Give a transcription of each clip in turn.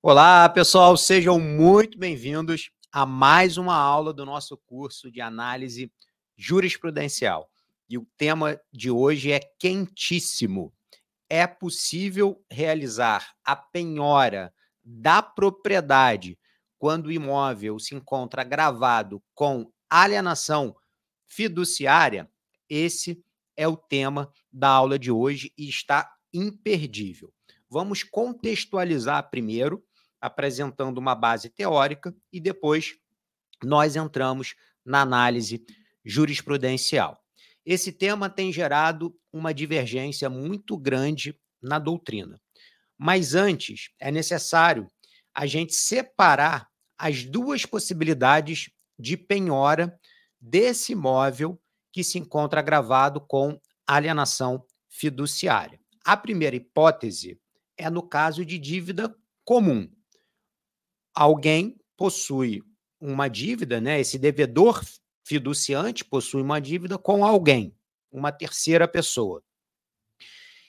Olá, pessoal, sejam muito bem-vindos a mais uma aula do nosso curso de análise jurisprudencial. E o tema de hoje é quentíssimo. É possível realizar a penhora da propriedade quando o imóvel se encontra gravado com alienação fiduciária? Esse é o tema da aula de hoje e está imperdível. Vamos contextualizar primeiro, apresentando uma base teórica, e depois nós entramos na análise jurisprudencial. Esse tema tem gerado uma divergência muito grande na doutrina. Mas antes, é necessário a gente separar as duas possibilidades de penhora desse imóvel que se encontra gravado com alienação fiduciária. A primeira hipótese é no caso de dívida comum. Alguém possui uma dívida, né? Esse devedor fiduciante possui uma dívida com alguém, uma terceira pessoa.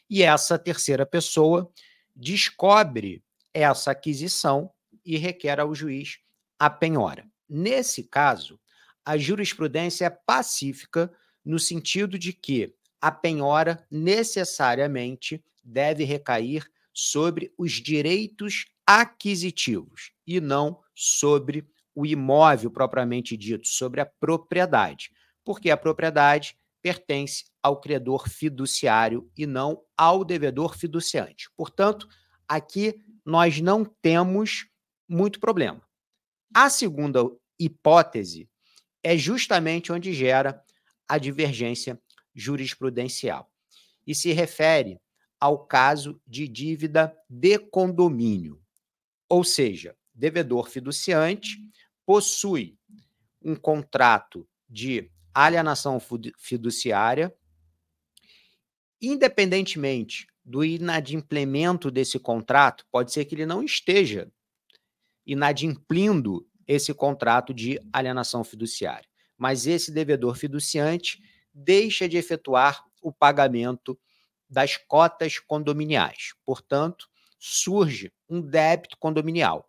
E essa terceira pessoa descobre essa aquisição e requer ao juiz a penhora. Nesse caso, a jurisprudência é pacífica no sentido de que a penhora necessariamente deve recair sobre os direitos aquisitivos e não sobre o imóvel propriamente dito, sobre a propriedade, porque a propriedade pertence ao credor fiduciário e não ao devedor fiduciante. Portanto, aqui nós não temos muito problema. A segunda hipótese é justamente onde gera a divergência jurisprudencial e se refere ao caso de dívida de condomínio, ou seja, devedor fiduciante possui um contrato de alienação fiduciária. Independentemente do inadimplemento desse contrato, pode ser que ele não esteja inadimplindo esse contrato de alienação fiduciária, mas esse devedor fiduciante deixa de efetuar o pagamento das cotas condominiais. Portanto, surge um débito condominial.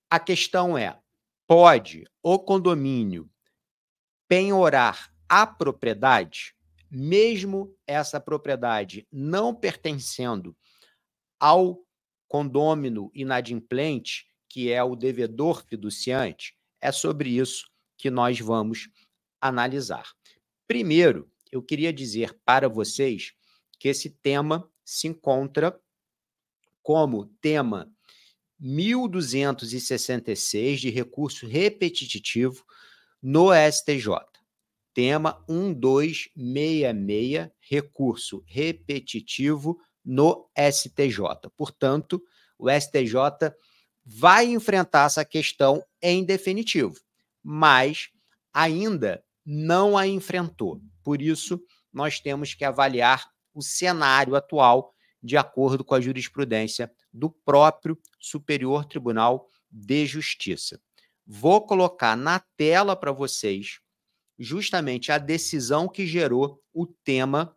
A questão é: pode o condomínio penhorar a propriedade, mesmo essa propriedade não pertencendo ao condômino inadimplente, que é o devedor fiduciante? É sobre isso que nós vamos analisar. Primeiro, eu queria dizer para vocês que esse tema se encontra como tema 1266 de recurso repetitivo no STJ. Tema 1266, recurso repetitivo no STJ. Portanto, o STJ vai enfrentar essa questão em definitivo, mas ainda não a enfrentou. Por isso, nós temos que avaliar o cenário atual de acordo com a jurisprudência do próprio Superior Tribunal de Justiça. Vou colocar na tela para vocês justamente a decisão que gerou o tema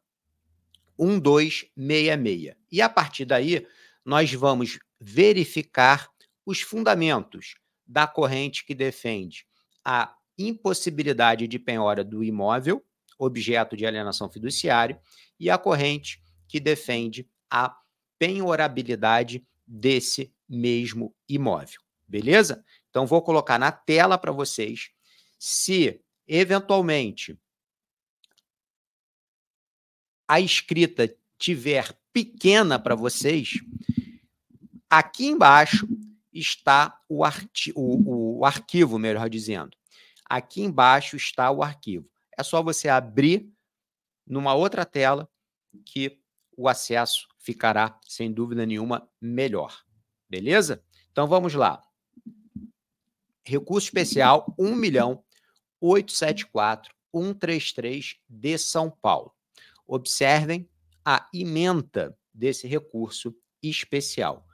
1266. E, a partir daí, nós vamos verificar os fundamentos da corrente que defende a impossibilidade de penhora do imóvel, objeto de alienação fiduciária, e a corrente que defende a penhorabilidade desse mesmo imóvel. Beleza? Então, vou colocar na tela para vocês. Se eventualmente a escrita tiver pequena para vocês, aqui embaixo está o arquivo, melhor dizendo. Aqui embaixo está o arquivo. É só você abrir numa outra tela que o acesso ficará, sem dúvida nenhuma, melhor. Beleza? Então, vamos lá. Recurso especial 1.874.133 de São Paulo. Observem a ementa desse recurso especial.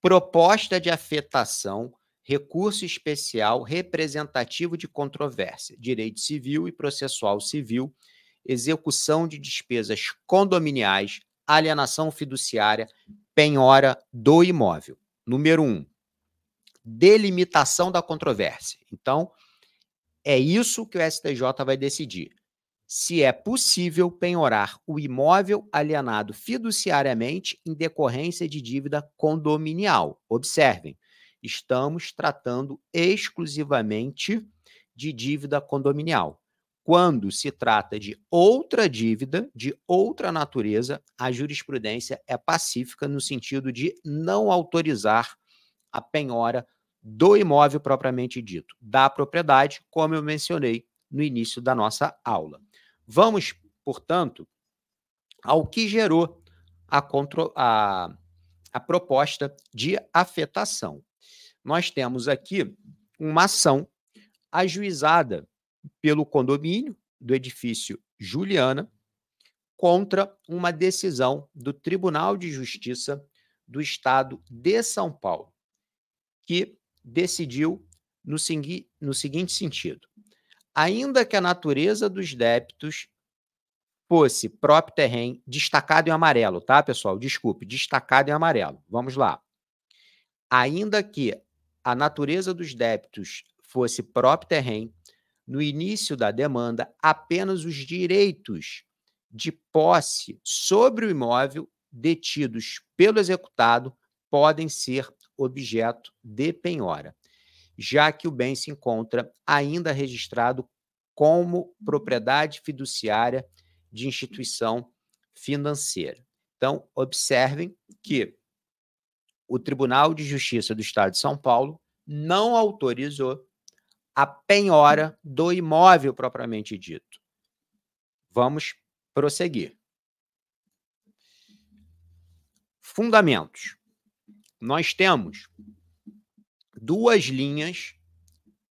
Proposta de afetação, recurso especial representativo de controvérsia, direito civil e processual civil, execução de despesas condominiais, alienação fiduciária, penhora do imóvel. Número 1. delimitação da controvérsia. Então, é isso que o STJ vai decidir. Se é possível penhorar o imóvel alienado fiduciariamente em decorrência de dívida condominial. Observem, estamos tratando exclusivamente de dívida condominial. Quando se trata de outra dívida, de outra natureza, a jurisprudência é pacífica no sentido de não autorizar a penhora do imóvel propriamente dito, da propriedade, como eu mencionei no início da nossa aula. Vamos, portanto, ao que gerou a proposta de afetação. Nós temos aqui uma ação ajuizada pelo condomínio do edifício Juliana contra uma decisão do Tribunal de Justiça do Estado de São Paulo, que decidiu no seguinte sentido: ainda que a natureza dos débitos fosse próprio terreno, destacado em amarelo, tá, pessoal? Desculpe, destacado em amarelo. Vamos lá. Ainda que a natureza dos débitos fosse próprio terreno, no início da demanda, apenas os direitos de posse sobre o imóvel detidos pelo executado podem ser objeto de penhora, já que o bem se encontra ainda registrado como propriedade fiduciária de instituição financeira. Então, observem que o Tribunal de Justiça do Estado de São Paulo não autorizou a penhora do imóvel propriamente dito. Vamos prosseguir. Fundamentos. Nós temos duas linhas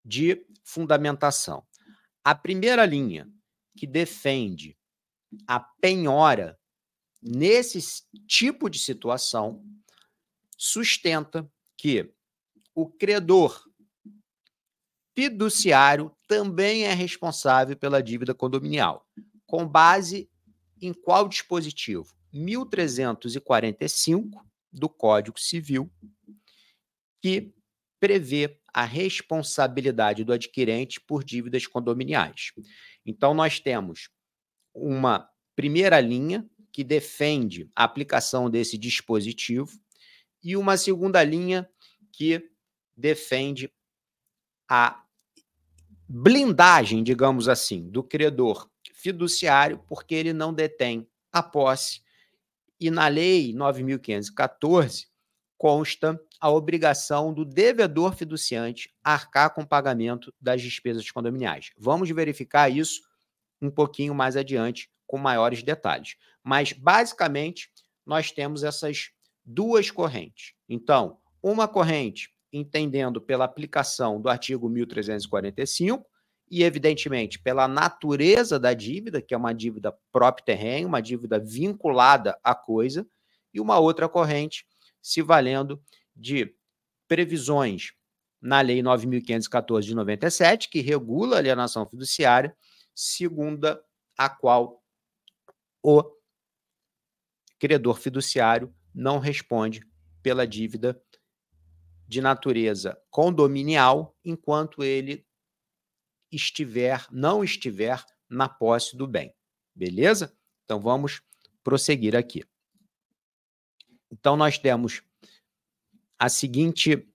de fundamentação. A primeira linha, que defende a penhora nesse tipo de situação, sustenta que o credor fiduciário também é responsável pela dívida condominial, com base em qual dispositivo? 1345 do Código Civil, que prevê a responsabilidade do adquirente por dívidas condominiais. Então, nós temos uma primeira linha que defende a aplicação desse dispositivo e uma segunda linha que defende a blindagem, digamos assim, do credor fiduciário, porque ele não detém a posse. E na Lei 9.514 consta a obrigação do devedor fiduciante arcar com o pagamento das despesas condominiais. Vamos verificar isso um pouquinho mais adiante, com maiores detalhes. Mas, basicamente, nós temos essas duas correntes. Então, uma corrente entendendo pela aplicação do artigo 1345 e, evidentemente, pela natureza da dívida, que é uma dívida próprio terreno, uma dívida vinculada à coisa, e uma outra corrente se valendo de previsões na Lei 9.514 de 97, que regula a alienação fiduciária, segundo a qual o credor fiduciário não responde pela dívida de natureza condominial enquanto ele não estiver na posse do bem. Beleza? Então, vamos prosseguir aqui. Então, nós temos a seguinte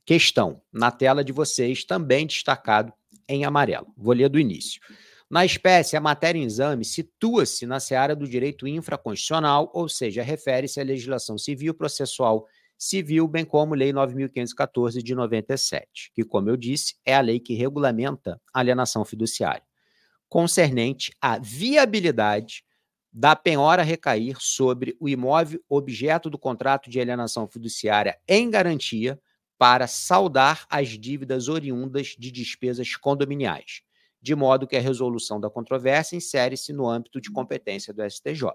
questão na tela de vocês, também destacado em amarelo. Vou ler do início. Na espécie, a matéria em exame situa-se na seara do direito infraconstitucional, ou seja, refere-se à legislação civil, processual civil, bem como Lei 9.514 de 97, que, como eu disse, é a lei que regulamenta a alienação fiduciária, concernente à viabilidade da penhora recair sobre o imóvel objeto do contrato de alienação fiduciária em garantia para saldar as dívidas oriundas de despesas condominiais, de modo que a resolução da controvérsia insere-se no âmbito de competência do STJ.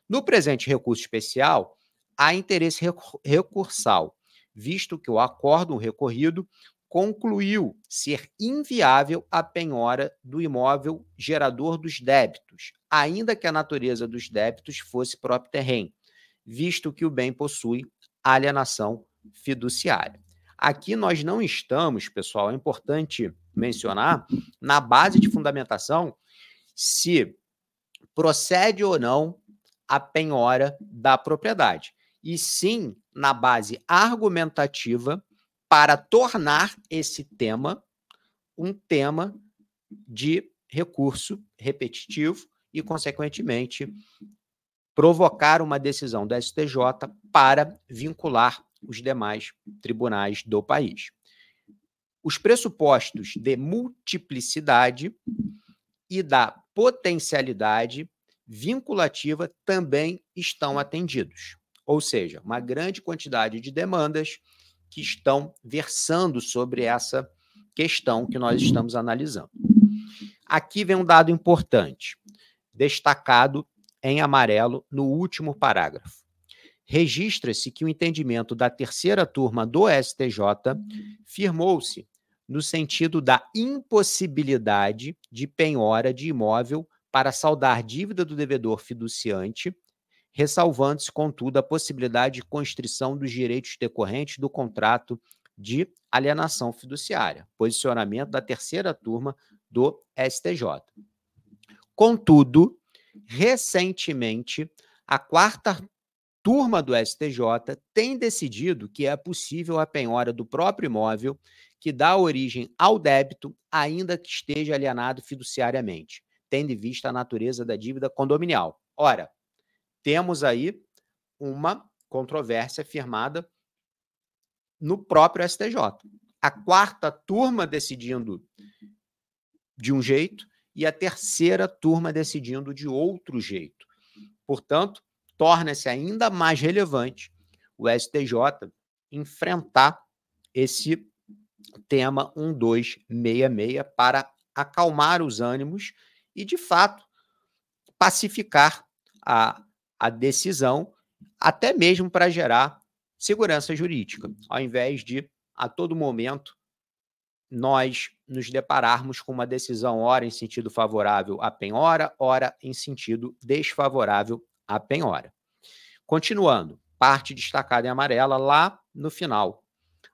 No presente recurso especial, há interesse recursal, visto que o acórdão recorrido concluiu ser inviável a penhora do imóvel gerador dos débitos, ainda que a natureza dos débitos fosse próprio terreno, visto que o bem possui alienação fiduciária. Aqui nós não estamos, pessoal, é importante mencionar, na base de fundamentação, se procede ou não a penhora da propriedade, e sim na base argumentativa para tornar esse tema um tema de recurso repetitivo e, consequentemente, provocar uma decisão do STJ para vincular os demais tribunais do país. Os pressupostos de multiplicidade e da potencialidade vinculativa também estão atendidos. Ou seja, uma grande quantidade de demandas que estão versando sobre essa questão que nós estamos analisando. Aqui vem um dado importante, destacado em amarelo no último parágrafo. Registra-se que o entendimento da terceira turma do STJ firmou-se no sentido da impossibilidade de penhora de imóvel para saldar dívida do devedor fiduciante, ressalvando-se, contudo, a possibilidade de constrição dos direitos decorrentes do contrato de alienação fiduciária. Posicionamento da terceira turma do STJ. Contudo, recentemente, a quarta turma do STJ tem decidido que é possível a penhora do próprio imóvel que dá origem ao débito, ainda que esteja alienado fiduciariamente, tendo em vista a natureza da dívida condominial. Ora, temos aí uma controvérsia firmada no próprio STJ. A quarta turma decidindo de um jeito e a terceira turma decidindo de outro jeito. Portanto, torna-se ainda mais relevante o STJ enfrentar esse tema 1266 para acalmar os ânimos e, de fato, pacificar a decisão, até mesmo para gerar segurança jurídica, ao invés de, a todo momento, nós nos depararmos com uma decisão ora em sentido favorável à penhora, ora em sentido desfavorável à penhora. Continuando, parte destacada em amarela lá no final.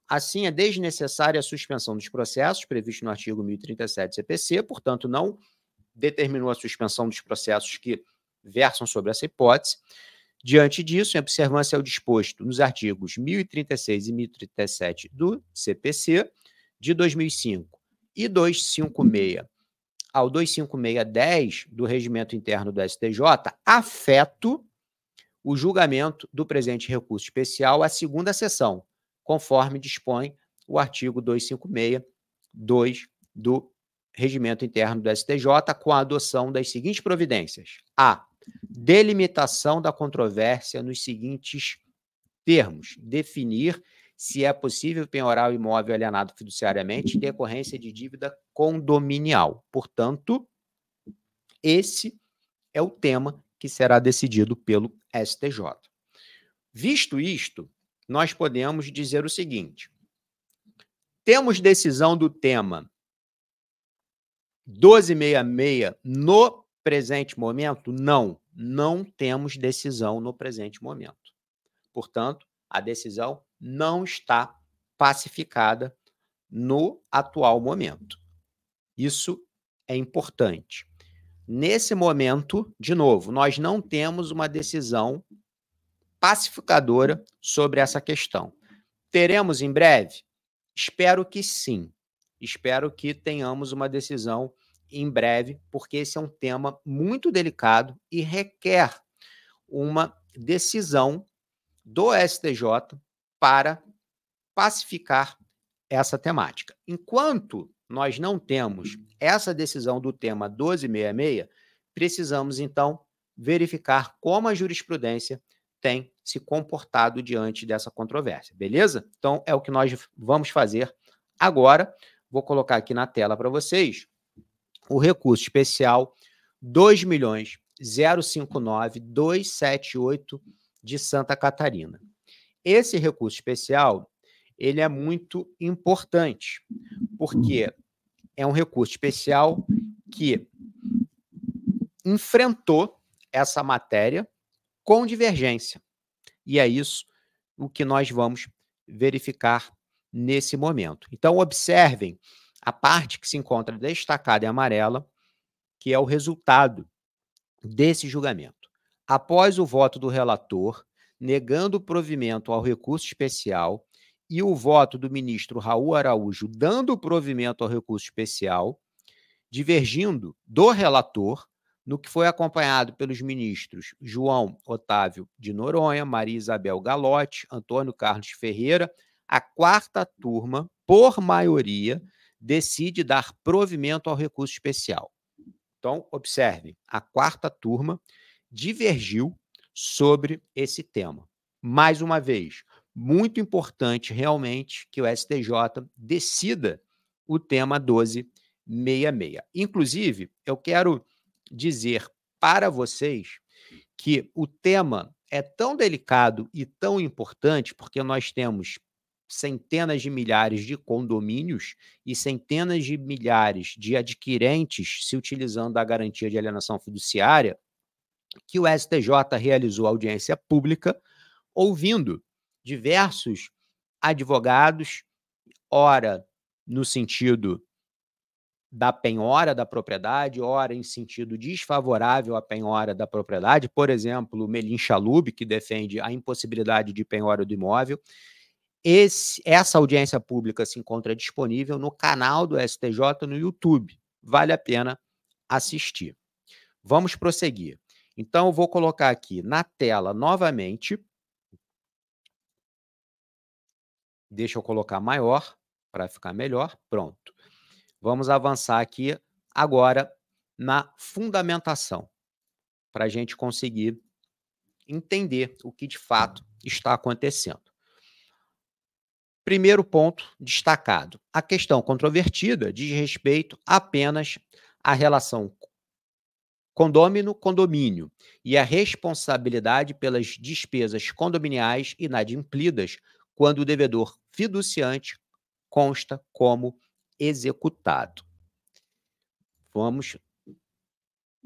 Assim, é desnecessária a suspensão dos processos previsto no artigo 1037 CPC, portanto, não determinou a suspensão dos processos que versam sobre essa hipótese. Diante disso, em observância ao disposto nos artigos 1036 e 1037 do CPC, de 2005 e 256 ao 25610 do Regimento Interno do STJ, afeto o julgamento do presente recurso especial à segunda sessão, conforme dispõe o artigo 256.2 do Regimento Interno do STJ, com a adoção das seguintes providências. A. Delimitação da controvérsia nos seguintes termos. Definir se é possível penhorar o imóvel alienado fiduciariamente em decorrência de dívida condominial. Portanto, esse é o tema que será decidido pelo STJ. Visto isto, nós podemos dizer o seguinte: temos decisão do tema 1266 no presente momento? Não, não temos decisão no presente momento. Portanto, a decisão não está pacificada no atual momento. Isso é importante. Nesse momento, de novo, nós não temos uma decisão pacificadora sobre essa questão. Teremos em breve? Espero que sim. Espero que tenhamos uma decisão em breve, porque esse é um tema muito delicado e requer uma decisão do STJ para pacificar essa temática. Enquanto nós não temos essa decisão do tema 1266, precisamos, então, verificar como a jurisprudência tem se comportado diante dessa controvérsia, beleza? Então, é o que nós vamos fazer agora. Vou colocar aqui na tela para vocês o recurso especial 2.059.278 de Santa Catarina. Esse recurso especial, ele é muito importante, porque é um recurso especial que enfrentou essa matéria com divergência. E é isso o que nós vamos verificar nesse momento. Então, observem a parte que se encontra destacada em amarela, que é o resultado desse julgamento. Após o voto do relator, negando o provimento ao recurso especial, e o voto do ministro Raul Araújo dando provimento ao recurso especial, divergindo do relator, no que foi acompanhado pelos ministros João Otávio de Noronha, Maria Isabel Galotti, Antônio Carlos Ferreira, a quarta turma, por maioria, decide dar provimento ao recurso especial. Então, observe, a quarta turma divergiu sobre esse tema. Mais uma vez, muito importante realmente que o STJ decida o tema 1266. Inclusive, eu quero dizer para vocês que o tema é tão delicado e tão importante porque nós temos centenas de milhares de condomínios e centenas de milhares de adquirentes se utilizando da garantia de alienação fiduciária, que o STJ realizou audiência pública, ouvindo diversos advogados, ora no sentido da penhora da propriedade, ora em sentido desfavorável à penhora da propriedade, por exemplo, o Melim Chalub, que defende a impossibilidade de penhora do imóvel. Essa audiência pública se encontra disponível no canal do STJ no YouTube. Vale a pena assistir. Vamos prosseguir. Então, eu vou colocar aqui na tela novamente. Deixa eu colocar maior para ficar melhor. Pronto. Vamos avançar aqui agora na fundamentação, para a gente conseguir entender o que de fato está acontecendo. Primeiro ponto destacado: a questão controvertida diz respeito apenas à relação condômino-condomínio e a responsabilidade pelas despesas condominiais inadimplidas quando o devedor fiduciante consta como executado. Vamos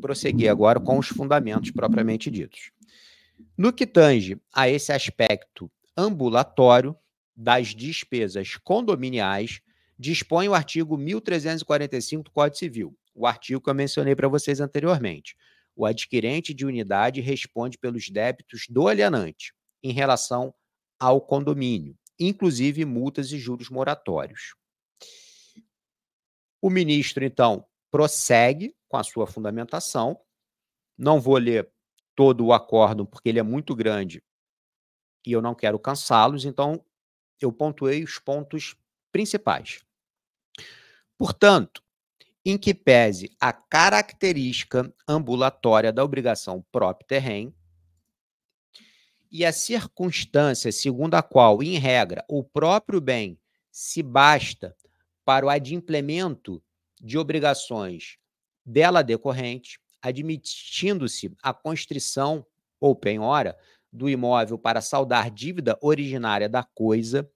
prosseguir agora com os fundamentos propriamente ditos. No que tange a esse aspecto ambulatório das despesas condominiais, dispõe o artigo 1345 do Código Civil, o artigo que eu mencionei para vocês anteriormente. O adquirente de unidade responde pelos débitos do alienante em relação ao condomínio, inclusive multas e juros moratórios. O ministro, então, prossegue com a sua fundamentação. Não vou ler todo o acórdão, porque ele é muito grande e eu não quero cansá-los, então eu pontuei os pontos principais. Portanto, em que pese a característica ambulatória da obrigação propter terrem e a circunstância segundo a qual, em regra, o próprio bem se basta para o adimplemento de obrigações dela decorrente, admitindo-se a constrição ou penhora do imóvel para saldar dívida originária da coisa,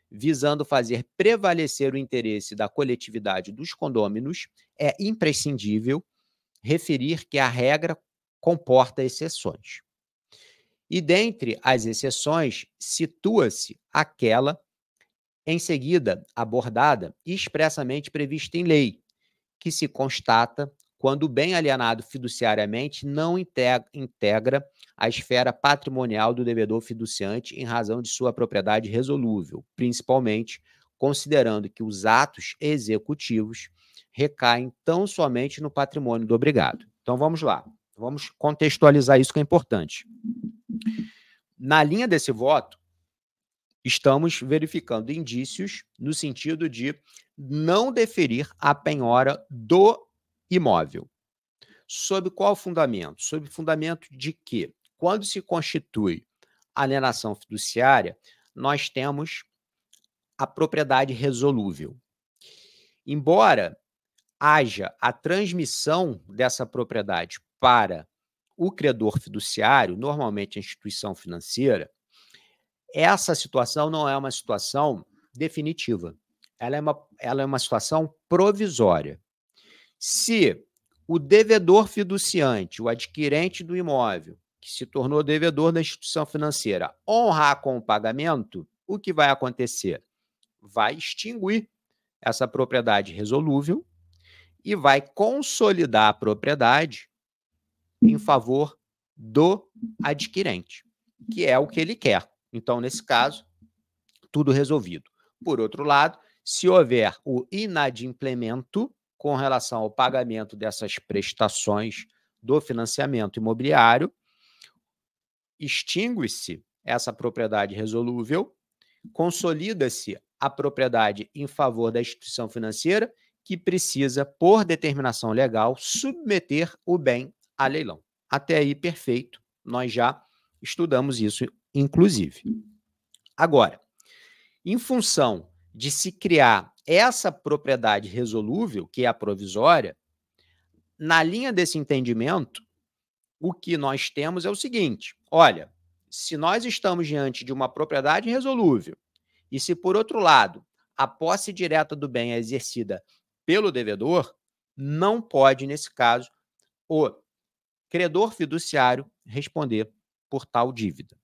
visando fazer prevalecer o interesse da coletividade dos condôminos, é imprescindível referir que a regra comporta exceções. E dentre as exceções, situa-se aquela em seguida abordada e expressamente prevista em lei, que se constata quando o bem alienado fiduciariamente não integra a esfera patrimonial do devedor fiduciante em razão de sua propriedade resolúvel, principalmente considerando que os atos executivos recaem tão somente no patrimônio do obrigado. Então, vamos lá. Vamos contextualizar isso que é importante. Na linha desse voto, estamos verificando indícios no sentido de não deferir a penhora do imóvel. Sob qual fundamento? Sob fundamento de que, quando se constitui alienação fiduciária, nós temos a propriedade resolúvel. Embora haja a transmissão dessa propriedade para o credor fiduciário, normalmente a instituição financeira, essa situação não é uma situação definitiva. Ela é uma situação provisória. Se o devedor fiduciante, o adquirente do imóvel, que se tornou devedor da instituição financeira, honrar com o pagamento, o que vai acontecer? Vai extinguir essa propriedade resolúvel e vai consolidar a propriedade em favor do adquirente, que é o que ele quer. Então, nesse caso, tudo resolvido. Por outro lado, se houver o inadimplemento com relação ao pagamento dessas prestações do financiamento imobiliário, extingue-se essa propriedade resolúvel, consolida-se a propriedade em favor da instituição financeira, que precisa, por determinação legal, submeter o bem a leilão. Até aí, perfeito. Nós já estudamos isso, inclusive. Agora, em função de se criar essa propriedade resolúvel, que é a provisória, na linha desse entendimento, o que nós temos é o seguinte: olha, se nós estamos diante de uma propriedade resolúvel e se, por outro lado, a posse direta do bem é exercida pelo devedor, não pode, nesse caso, o credor fiduciário responder por tal dívida.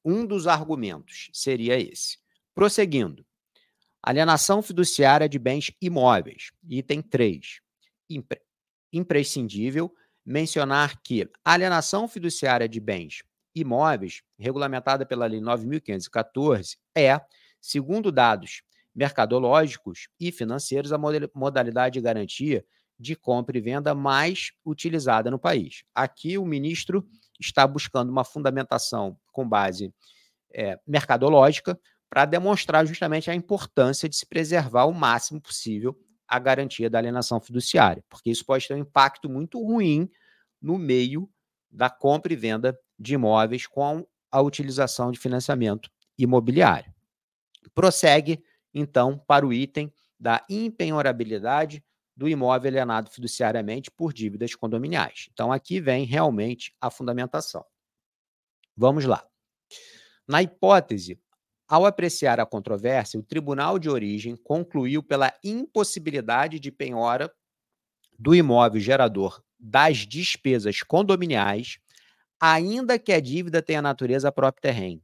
Um dos argumentos seria esse. Prosseguindo, alienação fiduciária de bens imóveis, item 3. Imprescindível mencionar que a alienação fiduciária de bens imóveis, regulamentada pela Lei 9.514, é, segundo dados mercadológicos e financeiros, a modalidade de garantia de compra e venda mais utilizada no país. Aqui o ministro está buscando uma fundamentação com base mercadológica para demonstrar justamente a importância de se preservar o máximo possível a garantia da alienação fiduciária, porque isso pode ter um impacto muito ruim no meio da compra e venda de imóveis com a utilização de financiamento imobiliário. Prossegue, então, para o item da impenhorabilidade do imóvel alienado fiduciariamente por dívidas condominiais. Então, aqui vem realmente a fundamentação. Vamos lá. Na hipótese, ao apreciar a controvérsia, o tribunal de origem concluiu pela impossibilidade de penhora do imóvel gerador das despesas condominiais, ainda que a dívida tenha natureza próprio terreno,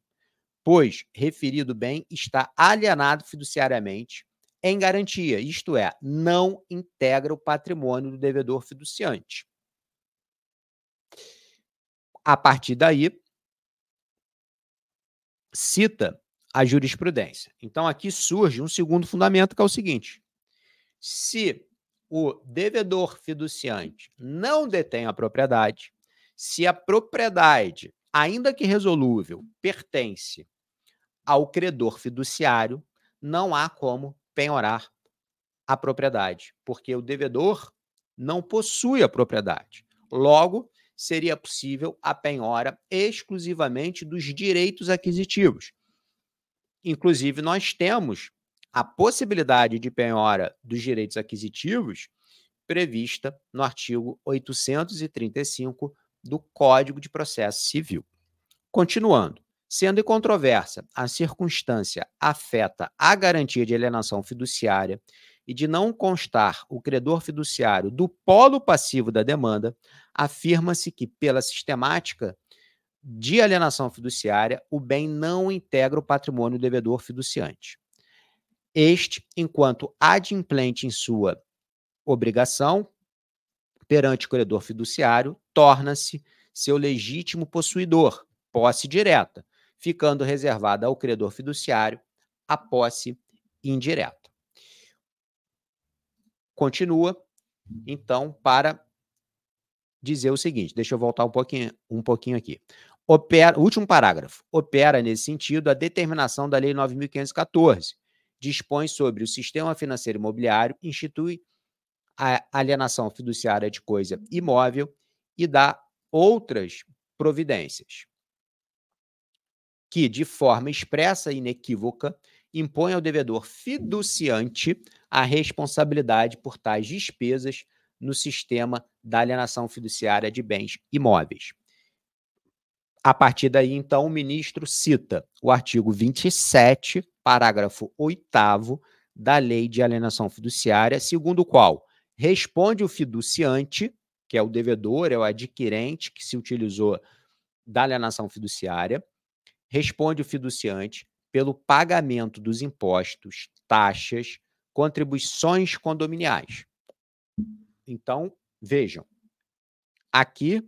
pois referido bem está alienado fiduciariamente em garantia, isto é, não integra o patrimônio do devedor fiduciante. A partir daí, cita a jurisprudência. Então, aqui surge um segundo fundamento, que é o seguinte: se o devedor fiduciante não detém a propriedade, se a propriedade, ainda que resolúvel, pertence ao credor fiduciário, não há como penhorar a propriedade, porque o devedor não possui a propriedade. Logo, seria possível a penhora exclusivamente dos direitos aquisitivos. Inclusive, nós temos a possibilidade de penhora dos direitos aquisitivos prevista no artigo 835 do Código de Processo Civil. Continuando, sendo em controvérsia a circunstância afeta a garantia de alienação fiduciária e de não constar o credor fiduciário do polo passivo da demanda, afirma-se que, pela sistemática de alienação fiduciária, o bem não integra o patrimônio do devedor fiduciante. Este, enquanto adimplente em sua obrigação perante o credor fiduciário, torna-se seu legítimo possuidor, posse direta, ficando reservada ao credor fiduciário a posse indireta. Continua, então, para dizer o seguinte, deixa eu voltar um pouquinho aqui. Último parágrafo. Opera, nesse sentido, a determinação da Lei 9.514, dispõe sobre o sistema financeiro imobiliário, institui a alienação fiduciária de coisa imóvel e dá outras providências que, de forma expressa e inequívoca, impõe ao devedor fiduciante a responsabilidade por tais despesas no sistema da alienação fiduciária de bens imóveis. A partir daí, então, o ministro cita o artigo 27, parágrafo 8º da Lei de Alienação Fiduciária, segundo o qual responde o fiduciante, que é o devedor, é o adquirente que se utilizou da alienação fiduciária, responde o fiduciante pelo pagamento dos impostos, taxas, contribuições condominiais. Então, vejam, aqui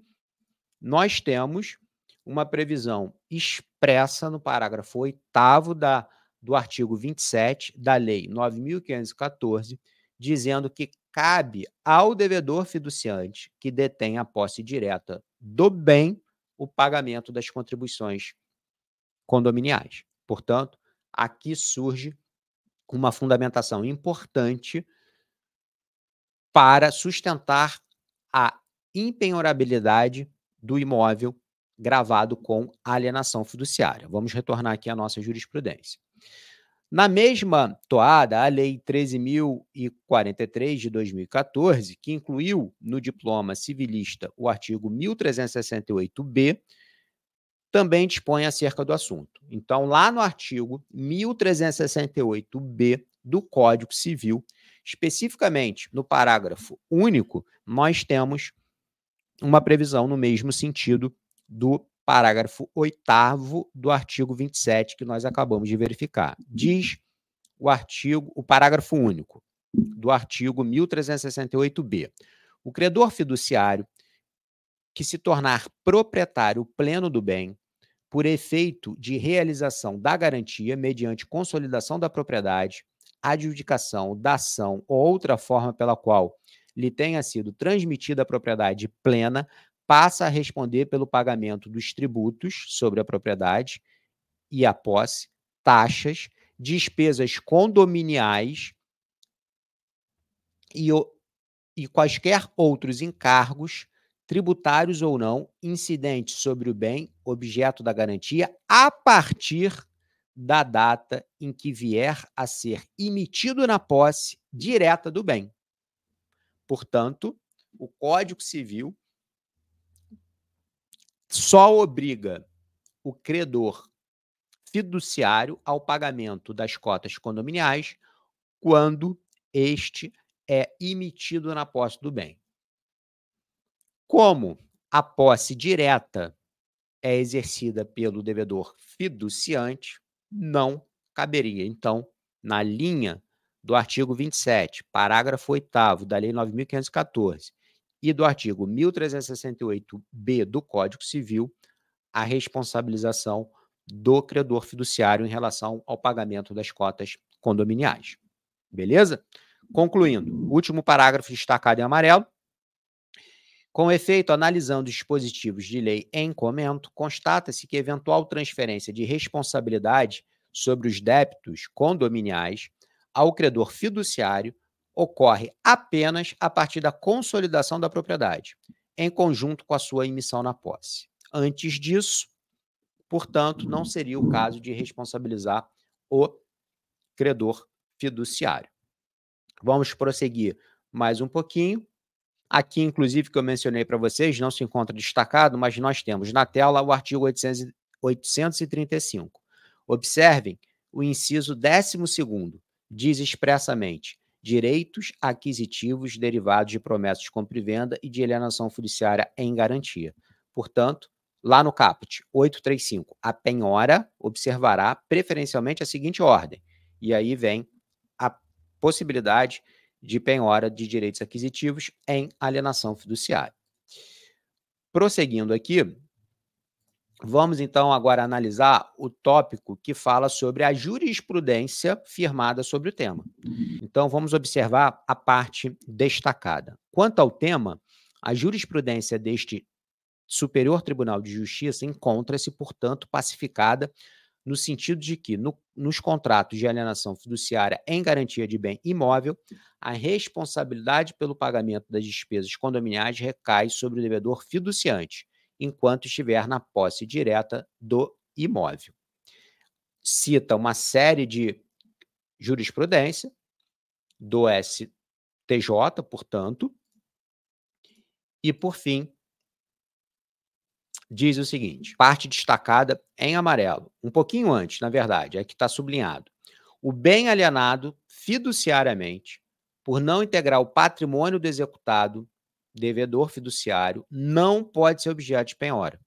nós temos uma previsão expressa no parágrafo 8º do artigo 27 da Lei 9.514, dizendo que cabe ao devedor fiduciante que detém a posse direta do bem o pagamento das contribuições condominiais. Portanto, aqui surge uma fundamentação importante para sustentar a impenhorabilidade do imóvel gravado com alienação fiduciária. Vamos retornar aqui à nossa jurisprudência. Na mesma toada, a Lei 13.043 de 2014, que incluiu no diploma civilista o artigo 1368b, também dispõe acerca do assunto. Então, lá no artigo 1368b do Código Civil, especificamente no parágrafo único, nós temos uma previsão no mesmo sentido do parágrafo 8º do artigo 27, que nós acabamos de verificar. Diz o parágrafo único do artigo 1368b. O credor fiduciário que se tornar proprietário pleno do bem, por efeito de realização da garantia mediante consolidação da propriedade, adjudicação, dação ou outra forma pela qual lhe tenha sido transmitida a propriedade plena, passa a responder pelo pagamento dos tributos sobre a propriedade e a posse, taxas, despesas condominiais e quaisquer outros encargos, tributários ou não, incidentes sobre o bem, objeto da garantia, a partir da data em que vier a ser emitido na posse direta do bem. Portanto, o Código Civil só obriga o credor fiduciário ao pagamento das cotas condominiais quando este é emitido na posse do bem. Como a posse direta é exercida pelo devedor fiduciante, não caberia. Então, na linha do artigo 27, parágrafo 8º da Lei 9.514 e do artigo 1368b do Código Civil, a responsabilização do credor fiduciário em relação ao pagamento das cotas condominiais. Beleza? Concluindo, último parágrafo destacado em amarelo. Com efeito, analisando os dispositivos de lei em comento, constata-se que eventual transferência de responsabilidade sobre os débitos condominiais ao credor fiduciário ocorre apenas a partir da consolidação da propriedade, em conjunto com a sua emissão na posse. Antes disso, portanto, não seria o caso de responsabilizar o credor fiduciário. Vamos prosseguir mais um pouquinho. Aqui, inclusive, que eu mencionei para vocês, não se encontra destacado, mas nós temos na tela o artigo 835. Observem o inciso 12º, diz expressamente: direitos aquisitivos derivados de promessas de compra e venda e de alienação fiduciária em garantia. Portanto, lá no caput 835, a penhora observará preferencialmente a seguinte ordem, e aí vem a possibilidade de penhora de direitos aquisitivos em alienação fiduciária. Prosseguindo aqui, vamos então agora analisar o tópico que fala sobre a jurisprudência firmada sobre o tema. Então, vamos observar a parte destacada. Quanto ao tema, a jurisprudência deste Superior Tribunal de Justiça encontra-se, portanto, pacificada no sentido de que, nos contratos de alienação fiduciária em garantia de bem imóvel, a responsabilidade pelo pagamento das despesas condominiais recai sobre o devedor fiduciante, enquanto estiver na posse direta do imóvel. Cita uma série de jurisprudência do STJ, portanto, e, por fim, diz o seguinte, parte destacada em amarelo, um pouquinho antes, na verdade, é que está sublinhado. O bem alienado fiduciariamente, por não integrar o patrimônio do executado, devedor fiduciário, não pode ser objeto de penhora.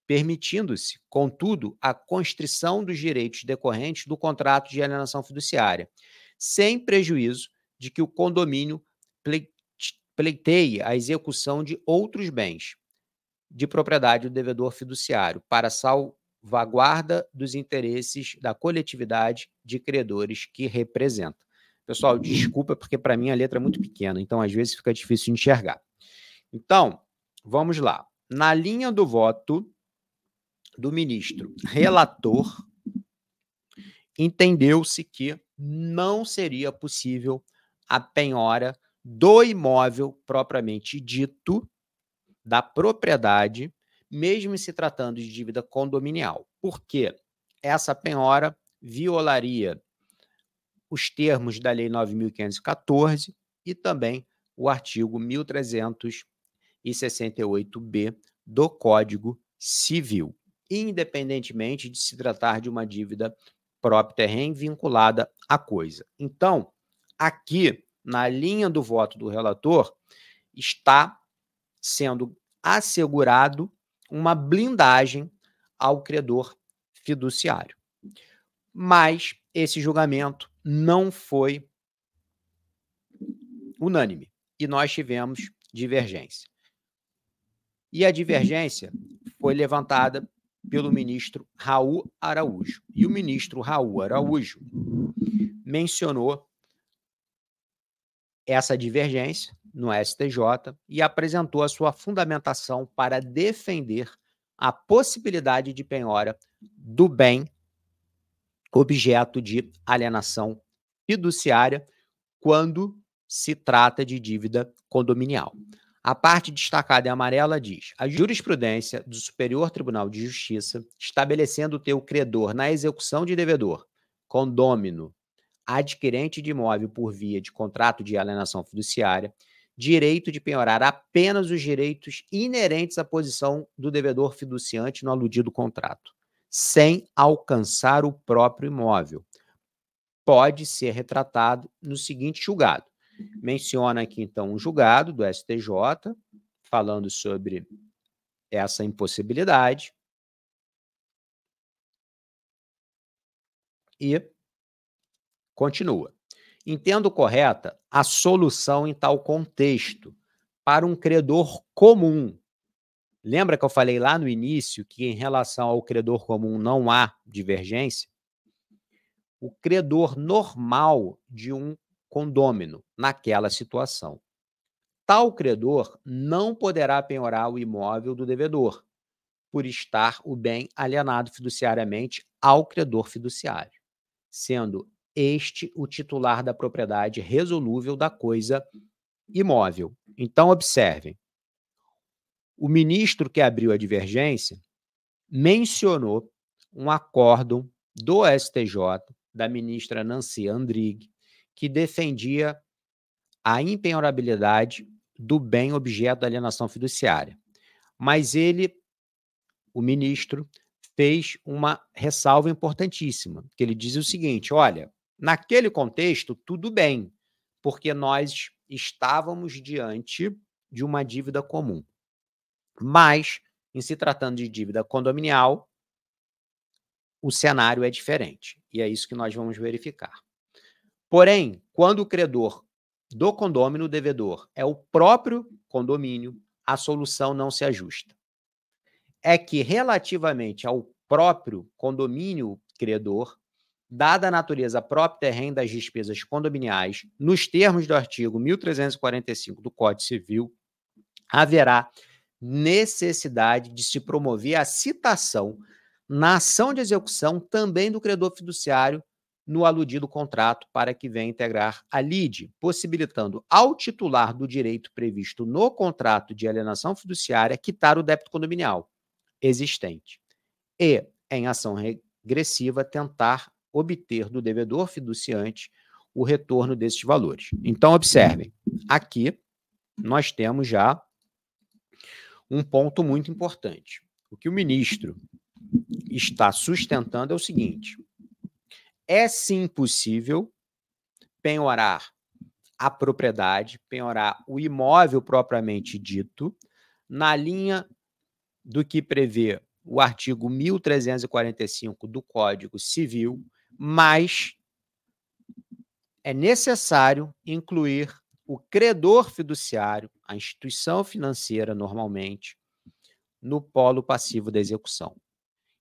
permitindo-se, contudo, a constrição dos direitos decorrentes do contrato de alienação fiduciária, sem prejuízo de que o condomínio pleiteie a execução de outros bens de propriedade do devedor fiduciário para salvaguarda dos interesses da coletividade de credores que representa. Pessoal, desculpa, porque para mim a letra é muito pequena, então às vezes fica difícil de enxergar. Então, vamos lá. Na linha do voto do ministro relator, entendeu-se que não seria possível a penhora do imóvel propriamente dito, da propriedade, mesmo se tratando de dívida condominial, porque essa penhora violaria os termos da Lei 9.514 e também o artigo 1368-B do Código Civil, independentemente de se tratar de uma dívida própria terreno vinculada à coisa. Então, aqui, na linha do voto do relator, está sendo assegurado uma blindagem ao credor fiduciário. Mas esse julgamento não foi unânime e nós tivemos divergência. E a divergência foi levantada pelo ministro Raul Araújo. E o ministro Raul Araújo mencionou essa divergência no STJ e apresentou a sua fundamentação para defender a possibilidade de penhora do bem objeto de alienação fiduciária quando se trata de dívida condominial. A parte destacada em amarela diz: a jurisprudência do Superior Tribunal de Justiça, estabelecendo ter o credor na execução de devedor, condômino, adquirente de imóvel por via de contrato de alienação fiduciária, direito de penhorar apenas os direitos inerentes à posição do devedor fiduciante no aludido contrato, sem alcançar o próprio imóvel. Pode ser retratado no seguinte julgado. Menciona aqui, então, um julgado do STJ, falando sobre essa impossibilidade. E continua. Entendo correta a solução em tal contexto para um credor comum. Lembra que eu falei lá no início que em relação ao credor comum não há divergência? O credor normal de um condômino naquela situação. Tal credor não poderá penhorar o imóvel do devedor, por estar o bem alienado fiduciariamente ao credor fiduciário, sendo este o titular da propriedade resolúvel da coisa imóvel. Então, observem, o ministro que abriu a divergência mencionou um acórdão do STJ, da ministra Nancy Andrighi, que defendia a impenhorabilidade do bem objeto da alienação fiduciária. Mas ele, o ministro, fez uma ressalva importantíssima, que ele diz o seguinte: olha, naquele contexto, tudo bem, porque nós estávamos diante de uma dívida comum. Mas, em se tratando de dívida condominial, o cenário é diferente. E é isso que nós vamos verificar. Porém, quando o credor do condômino devedor é o próprio condomínio, a solução não se ajusta. É que, relativamente ao próprio condomínio credor, dada a natureza própria terrena das despesas condominiais, nos termos do artigo 1345 do Código Civil, haverá necessidade de se promover a citação na ação de execução também do credor fiduciário no aludido contrato para que venha integrar a lide, possibilitando ao titular do direito previsto no contrato de alienação fiduciária quitar o débito condominial existente e, em ação regressiva, tentar obter do devedor fiduciante o retorno desses valores. Então, observem, aqui nós temos já um ponto muito importante. O que o ministro está sustentando é o seguinte: é sim possível penhorar a propriedade, penhorar o imóvel propriamente dito, na linha do que prevê o artigo 1345 do Código Civil, mas é necessário incluir o credor fiduciário, a instituição financeira, normalmente, no polo passivo da execução.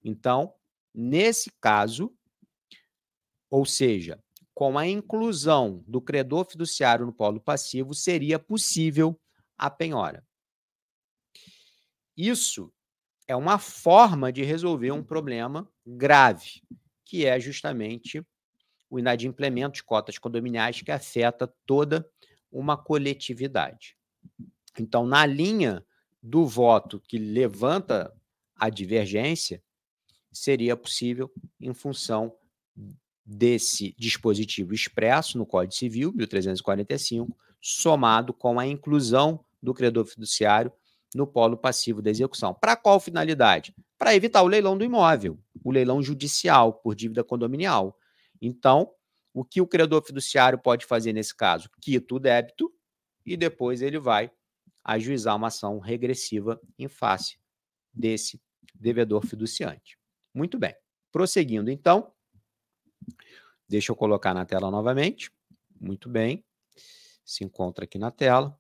Então, nesse caso, ou seja, com a inclusão do credor fiduciário no polo passivo, seria possível a penhora. Isso é uma forma de resolver um problema grave, que é justamente o inadimplemento de cotas condominiais que afeta toda uma coletividade. Então, na linha do voto que levanta a divergência, seria possível, em função desse dispositivo expresso no Código Civil, 1345, somado com a inclusão do credor fiduciário no polo passivo da execução. Para qual finalidade? Para evitar o leilão do imóvel, o leilão judicial por dívida condominial. Então, o que o credor fiduciário pode fazer nesse caso? Quita o débito e depois ele vai ajuizar uma ação regressiva em face desse devedor fiduciante. Muito bem. Prosseguindo, então, deixa eu colocar na tela novamente. Muito bem. Se encontra aqui na tela.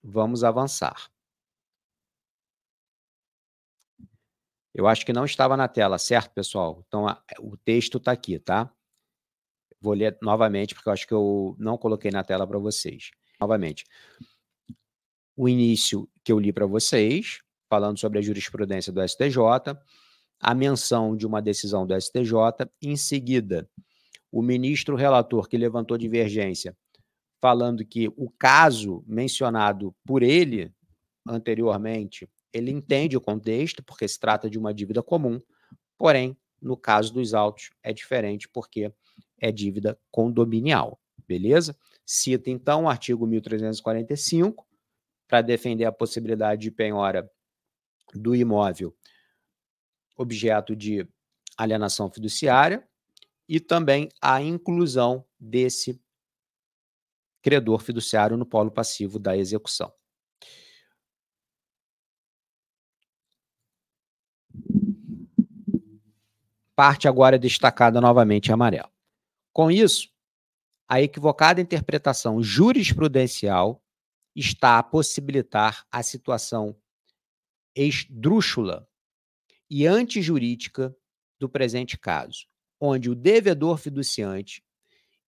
Vamos avançar. Eu acho que não estava na tela, certo, pessoal? Então, o texto está aqui, tá? Vou ler novamente, porque eu acho que eu não coloquei na tela para vocês. Novamente. O início que eu li para vocês, falando sobre a jurisprudência do STJ, a menção de uma decisão do STJ, em seguida, o ministro relator que levantou divergência, falando que o caso mencionado por ele anteriormente, ele entende o contexto, porque se trata de uma dívida comum, porém, no caso dos autos, é diferente, porque é dívida condominial, beleza? Cita, então, o artigo 1345, para defender a possibilidade de penhora do imóvel objeto de alienação fiduciária e também a inclusão desse credor fiduciário no polo passivo da execução. Parte agora destacada novamente em amarelo. Com isso, a equivocada interpretação jurisprudencial está a possibilitar a situação esdrúxula e antijurídica do presente caso, onde o devedor fiduciante,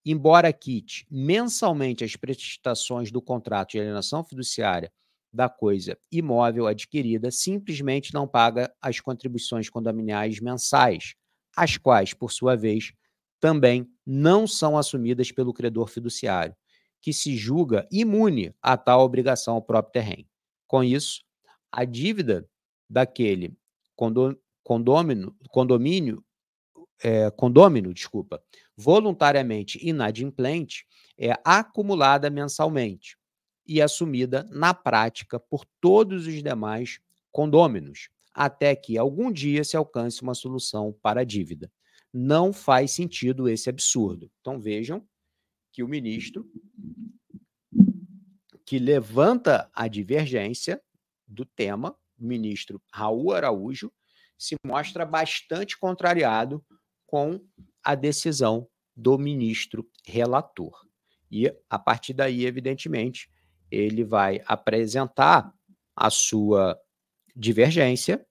embora quite mensalmente as prestações do contrato de alienação fiduciária da coisa imóvel adquirida, simplesmente não paga as contribuições condominiais mensais, as quais, por sua vez, também não são assumidas pelo credor fiduciário, que se julga imune a tal obrigação ao próprio terreno. Com isso, a dívida daquele condômino, voluntariamente inadimplente, é acumulada mensalmente e assumida na prática por todos os demais condôminos, até que algum dia se alcance uma solução para a dívida. Não faz sentido esse absurdo. Então vejam que o ministro que levanta a divergência do tema, o ministro Raul Araújo, se mostra bastante contrariado com a decisão do ministro relator. E, a partir daí, evidentemente, ele vai apresentar a sua divergência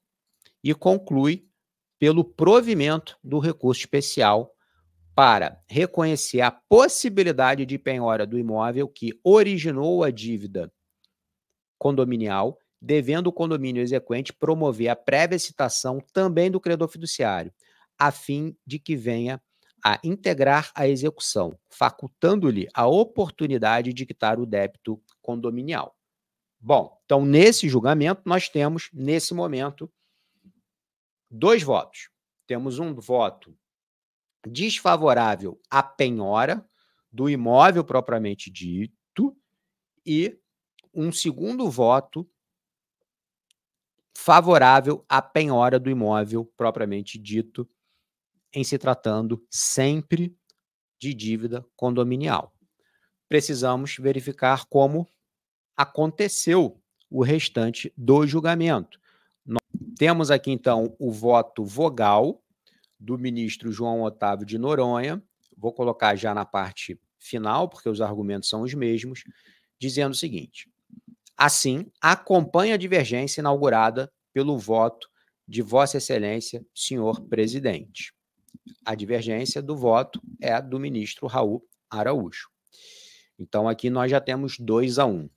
e conclui pelo provimento do recurso especial para reconhecer a possibilidade de penhora do imóvel que originou a dívida condominial, devendo o condomínio exequente promover a prévia citação também do credor fiduciário, a fim de que venha a integrar a execução, facultando-lhe a oportunidade de quitar o débito condominial. Bom, então, nesse julgamento, nós temos, nesse momento, dois votos. Temos um voto desfavorável à penhora do imóvel propriamente dito e um segundo voto favorável à penhora do imóvel propriamente dito, em se tratando sempre de dívida condominial. Precisamos verificar como aconteceu o restante do julgamento. Temos aqui, então, o voto vogal do ministro João Otávio de Noronha. Vou colocar já na parte final, porque os argumentos são os mesmos, dizendo o seguinte: assim, acompanha a divergência inaugurada pelo voto de Vossa Excelência, senhor presidente. A divergência do voto é a do ministro Raul Araújo. Então, aqui nós já temos 2-1.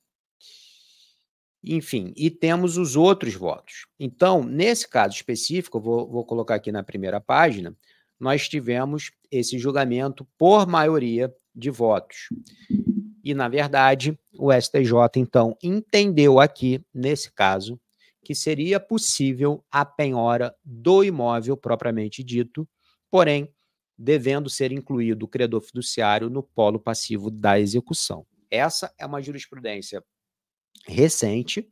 Enfim, e temos os outros votos. Então, nesse caso específico, eu vou colocar aqui na primeira página, nós tivemos esse julgamento por maioria de votos. E, na verdade, o STJ, então, entendeu aqui, nesse caso, que seria possível a penhora do imóvel propriamente dito, porém, devendo ser incluído o credor fiduciário no polo passivo da execução. Essa é uma jurisprudência recente,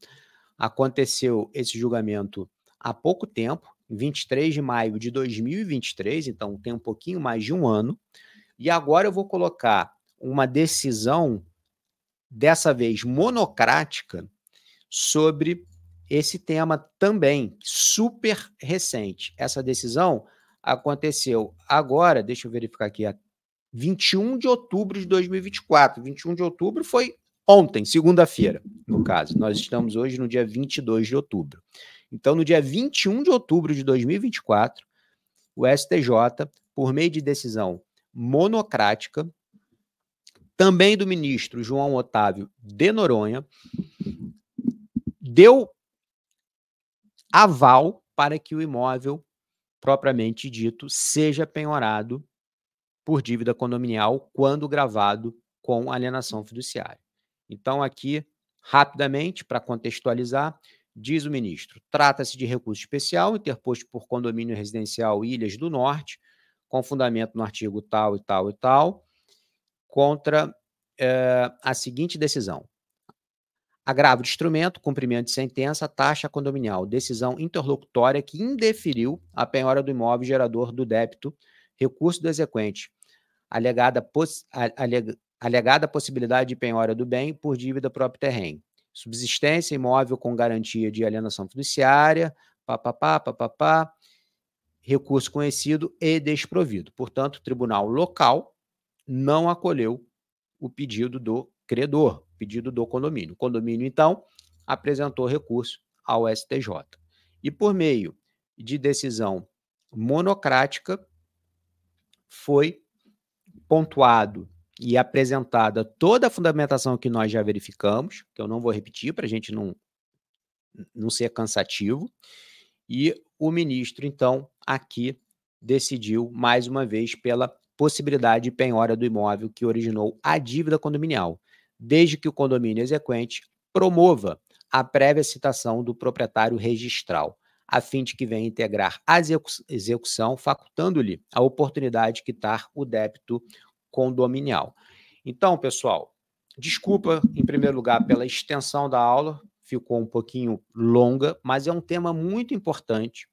aconteceu esse julgamento há pouco tempo, 23 de maio de 2023, então tem um pouquinho mais de um ano, e agora eu vou colocar uma decisão, dessa vez monocrática, sobre esse tema também, super recente. Essa decisão aconteceu agora, deixa eu verificar aqui, 21 de outubro de 2024. 21 de outubro foi ontem, segunda-feira, no caso. Nós estamos hoje no dia 22 de outubro. Então, no dia 21 de outubro de 2024, o STJ, por meio de decisão monocrática, também do ministro João Otávio de Noronha, deu aval para que o imóvel, propriamente dito, seja penhorado por dívida condominial quando gravado com alienação fiduciária. Então, aqui, rapidamente, para contextualizar, diz o ministro: trata-se de recurso especial interposto por condomínio residencial Ilhas do Norte, com fundamento no artigo tal e tal e tal, contra a seguinte decisão: agravo de instrumento, cumprimento de sentença, taxa condominial, decisão interlocutória que indeferiu a penhora do imóvel gerador do débito, recurso do exequente, alegada possibilidade de penhora do bem por dívida próprio terreno, subsistência imóvel com garantia de alienação fiduciária, recurso conhecido e desprovido. Portanto, o tribunal local não acolheu o pedido do credor, pedido do condomínio. O condomínio, então, apresentou recurso ao STJ. E por meio de decisão monocrática, foi pontuado e apresentada toda a fundamentação que nós já verificamos, que eu não vou repetir para a gente não ser cansativo, e o ministro, então, aqui decidiu, mais uma vez, pela possibilidade de penhora do imóvel que originou a dívida condominial, desde que o condomínio exequente promova a prévia citação do proprietário registral, a fim de que venha integrar a execução, facultando-lhe a oportunidade de quitar o débito condominial. Então, pessoal, desculpa, em primeiro lugar, pela extensão da aula, ficou um pouquinho longa, mas é um tema muito importante.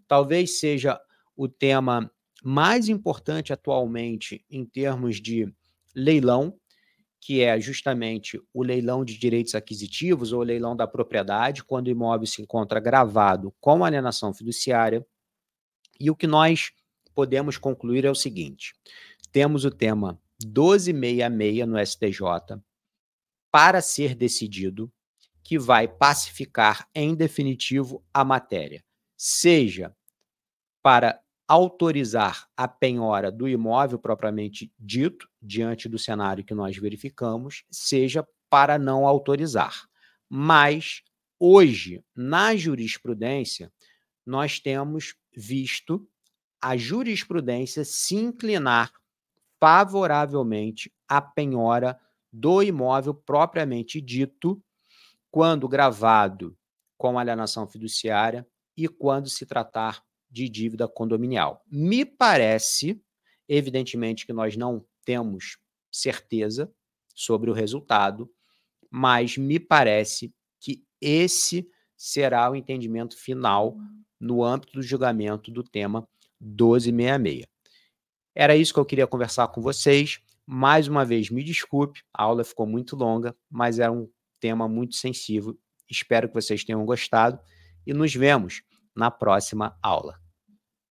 Talvez seja o tema mais importante atualmente em termos de leilão, que é justamente o leilão de direitos aquisitivos ou o leilão da propriedade, quando o imóvel se encontra gravado com alienação fiduciária. E o que nós podemos concluir é o seguinte: temos o tema 1266 no STJ para ser decidido, que vai pacificar em definitivo a matéria, seja para autorizar a penhora do imóvel propriamente dito, diante do cenário que nós verificamos, seja para não autorizar. Mas, hoje, na jurisprudência, nós temos visto a jurisprudência se inclinar favoravelmente à penhora do imóvel propriamente dito, quando gravado com alienação fiduciária e quando se tratar de dívida condominial. Me parece, evidentemente que nós não temos certeza sobre o resultado, mas me parece que esse será o entendimento final no âmbito do julgamento do tema 1266. Era isso que eu queria conversar com vocês. Mais uma vez, me desculpe, a aula ficou muito longa, mas era um tema muito sensível. Espero que vocês tenham gostado e nos vemos na próxima aula.